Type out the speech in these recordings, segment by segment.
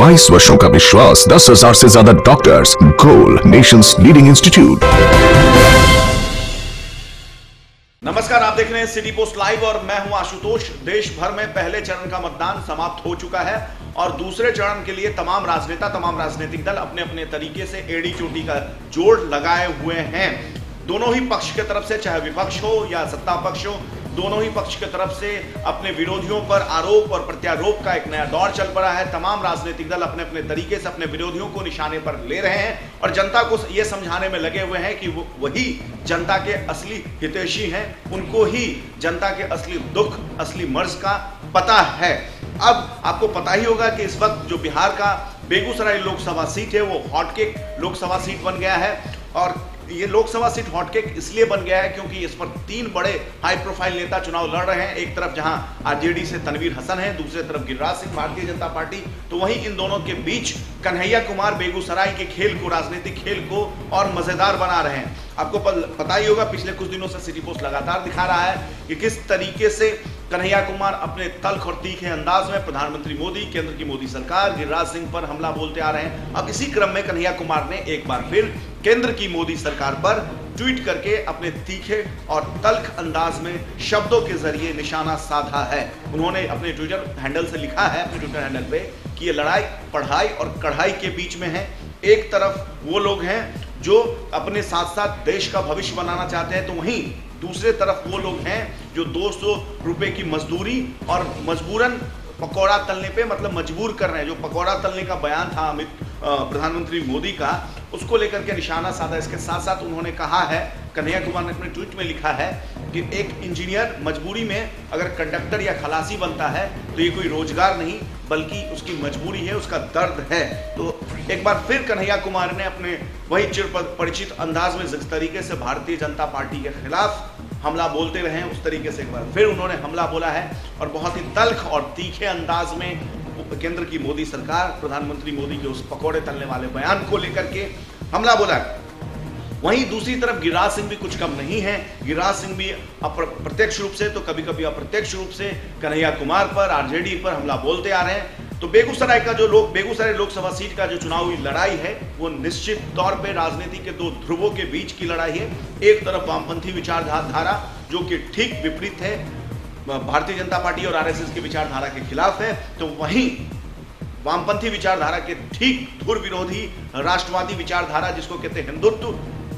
22 वर्षों का विश्वास, 10,000 से ज्यादा डॉक्टर्स। गोल, नेशंस लीडिंग इंस्टीट्यूट। नमस्कार, आप देख रहे हैं सिटी पोस्ट लाइव और मैं हूं आशुतोष। देश भर में पहले चरण का मतदान समाप्त हो चुका है और दूसरे चरण के लिए तमाम राजनेता, तमाम राजनीतिक दल अपने अपने तरीके से एड़ी चोटी का जोड़ लगाए हुए हैं। दोनों ही पक्ष की तरफ से, चाहे विपक्ष हो या सत्ता पक्ष हो, दोनों ही पक्ष की तरफ से अपने विरोधियों पर आरोप और प्रत्यारोप का एक नया दौर चल पड़ा है। तमाम राजनीतिक दल अपने अपने तरीके से अपने विरोधियों को निशाने पर ले रहे हैं और जनता को यह समझाने में लगे हुए हैं कि वही जनता के असली हितैषी हैं, उनको ही जनता के असली दुख, असली मर्ज का पता है। अब आपको पता ही होगा कि इस वक्त जो बिहार का बेगूसराय लोकसभा सीट है वो हॉटकेक लोकसभा सीट बन गया है। और ये लोकसभा सीट हॉटकेक इसलिए बन गया है क्योंकि इस पर 3 बड़े हाई प्रोफाइल नेता चुनाव लड़ रहे हैं। एक तरफ जहां आरजेडी से तनवीर हसन है, दूसरे तरफ गिरिराज सिंह भारतीय जनता पार्टी। तो वहीं इन दोनों के बीच कन्हैया कुमार बेगूसराय के खेल को, राजनीतिक खेल को और मजेदार बना रहे हैं। आपको पता ही होगा, पिछले कुछ दिनों से सिटी पोस्ट लगातार दिखा रहा है कि किस तरीके से कन्हैया कुमार अपने तल्ख और तीखे अंदाज में प्रधानमंत्री मोदी, केंद्र की मोदी सरकार, गिरिराज सिंह पर हमला बोलते आ रहे हैं। अब इसी क्रम में कन्हैया कुमार ने एक बार फिर केंद्र की मोदी सरकार पर ट्वीट करके अपने तीखे और तल्ख अंदाज में शब्दों के जरिए निशाना साधा है। उन्होंने अपने ट्विटर हैंडल से लिखा है, अपने ट्विटर हैंडल पे, कि ये लड़ाई पढ़ाई और कढ़ाई के बीच में है। एक तरफ वो लोग हैं जो अपने साथ साथ देश का भविष्य बनाना चाहते हैं, तो वहीं दूसरे तरफ वो लोग हैं जो 200 रुपए की मजदूरी और मजबूरन पकौड़ा तलने पे, मतलब मजबूर कर रहे हैं। जो पकौड़ा तलने का बयान था प्रधानमंत्री मोदी का, उसको लेकर के निशाना साधा। इसके साथ साथ उन्होंने कहा है, कन्हैया कुमार ने अपने ट्वीट में लिखा है कि एक इंजीनियर मजबूरी में अगर कंडक्टर या खलासी बनता है तो ये कोई रोजगार नहीं बल्कि उसकी मजबूरी है, उसका दर्द है। तो एक बार फिर कन्हैया कुमार ने अपने वही चिर परिचित अंदाज में जिस तरीके से भारतीय जनता पार्टी के खिलाफ हमला बोलते रहे, उस तरीके से एक बार फिर उन्होंने हमला बोला है और बहुत ही तल्ख और तीखे अंदाज में केंद्र की मोदी सरकार, प्रधानमंत्री मोदी के उस पकौड़े तलने वाले बयान को लेकर के हमला बोला है। वहीं दूसरी तरफ गिरिराज सिंह भी कुछ कम नहीं है। गिरिराज सिंह भी प्रत्यक्ष रूप से तो कभी कभी अप्रत्यक्ष रूप से कन्हैया कुमार पर, आरजेडी पर हमला बोलते आ रहे हैं। तो बेगूसराय लोकसभा सीट का जो चुनावी लड़ाई है वो निश्चित तौर पे राजनीति के 2 ध्रुवों के बीच की लड़ाई है। एक तरफ वामपंथी विचारधारा जो कि ठीक विपरीत है, भारतीय जनता पार्टी और आरएसएस की विचारधारा के खिलाफ है, तो वहीं वामपंथी विचारधारा के ठीक धुर विरोधी राष्ट्रवादी विचारधारा जिसको कहते हैं हिंदुत्व,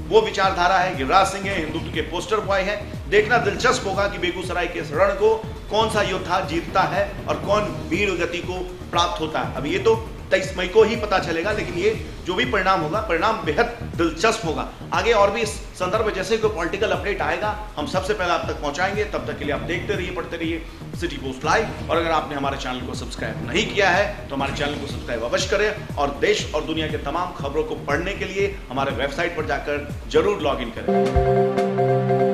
वो विचारधारा है। गिरिराज सिंह है, हिंदुत्व के पोस्टर बॉय है। देखना दिलचस्प होगा कि बेगूसराय के इस रण को कौन सा योद्धा जीतता है और कौन वीर गति को प्राप्त होता है। अब ये तो 23 मई को ही पता चलेगा, लेकिन ये जो भी परिणाम होगा, परिणाम बेहद दिलचस्प होगा। आगे और भी इस संदर्भ में जैसे कोई पॉलिटिकल अपडेट आएगा हम सबसे पहले आप तक पहुंचाएंगे। तब तक के लिए आप देखते रहिए, पढ़ते रहिए सिटी पोस्ट लाइव। और अगर आपने हमारे चैनल को सब्सक्राइब नहीं किया है तो हमारे चैनल को सब्सक्राइब अवश्य करें और देश और दुनिया के तमाम खबरों को पढ़ने के लिए हमारे वेबसाइट पर जाकर जरूर लॉग इन करें।